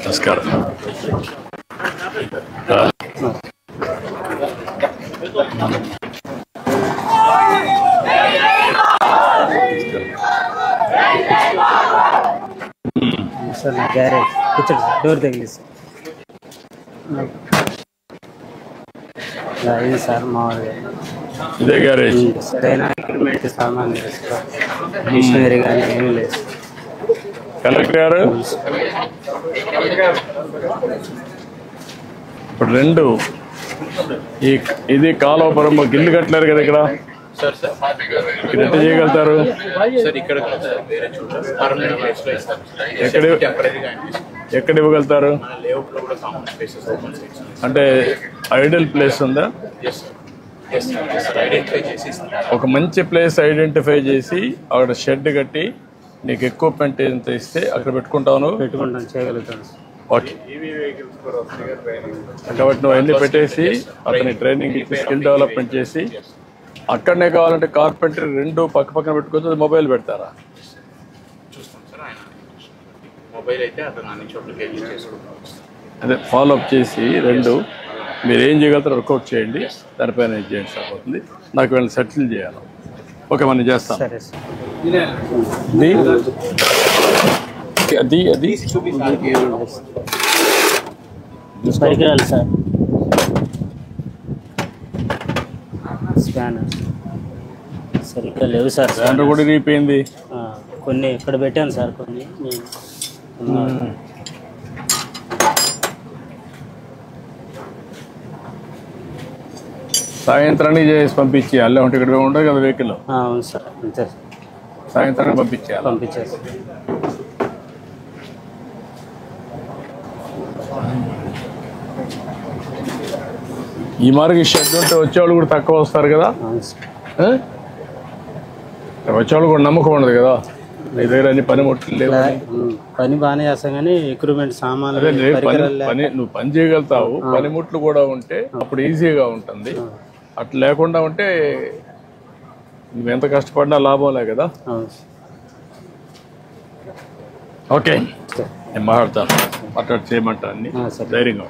నమస్కారం. సార్ నా గ్యారేజ్ కూర్చోండి సార్, డోర్ తగిలిసి ఇది సార్ మామూలుగా ఇదే గ్యారేజ్. సరైన ఎక్విప్మెంట్ సామాన్ మిషనరీ కానీ ఏమీ లేదు. కలెక్టర్ గారు ఇప్పుడు రెండు ఇది కాలువపురం ఇల్లు కట్టలేరు కదా ఇక్కడ, ఇక్కడ ఎంత చేయగలుగుతారు? ఎక్కడ ఇవ్వగలుగుతారు? అంటే ఐడియల్ ప్లేస్ ఉందా? ఒక మంచి ప్లేస్ ఐడెంటిఫై చేసి అక్కడ షెడ్ కట్టి నీకు ఎక్విప్మెంట్ ఎంత ఇస్తే అక్కడ పెట్టుకుంటాను. చేయగలుగుతాను. ఓకే, కాబట్టి నువ్వు అన్నీ పెట్టేసి అతని ట్రైనింగ్ ఇచ్చి స్కిల్ డెవలప్మెంట్ చేసి అక్కడనే కావాలంటే కార్పెంటరీ రెండు పక్క పక్కన పెట్టుకోవచ్చు. అది మొబైల్ పెడతారా? అదే ఫాలోఅప్ చేసి రెండు మీరు ఏం చేయగలుగుతారో వర్కౌట్ చేయండి, దానిపైన ఇది చేయండి. సరిపోతుంది. నాకు వీళ్ళని సెటిల్ చేయాలి. ఓకే, మనం చేస్తాం. అది అది పరికరాలు సార్, స్పానర్ సరిగ్గా లేవు సార్. స్పానర్ కూడా ఇరిగిపోయింది. కొన్ని ఇక్కడ పెట్టాను సార్, కొన్ని సాయంత్రానికి చేసి పంపించేయాలి. ఉంటే ఇక్కడ ఉంటుంది కదా వెహికల్. అవును సార్, అంతే సార్. సాయంత్రానికి పంపించేయాలి. పంపించేసి ఈ మార్గం షెడ్ ఉంటే వచ్చేవాళ్ళు కూడా తక్కువ వస్తారు కదా. వచ్చేవాళ్ళు కూడా నమ్మకం ఉండదు కదా, నీ దగ్గర అన్ని పనిముట్లు లేవు. పని బాగానే చేస్తాం కానీ ఎక్విప్మెంట్ సామాన్లు నువ్వు పని చేయగలుగుతావు, పనిముట్లు కూడా ఉంటే అప్పుడు ఈజీగా ఉంటుంది. అట్లా లేకుండా ఉంటే నువ్వెంత కష్టపడినా లాభంలే కదా. ఓకే, నేను మాట్లాడతాను. మాట్లాడి చేయమంటా అన్ని ధైర్యంగా.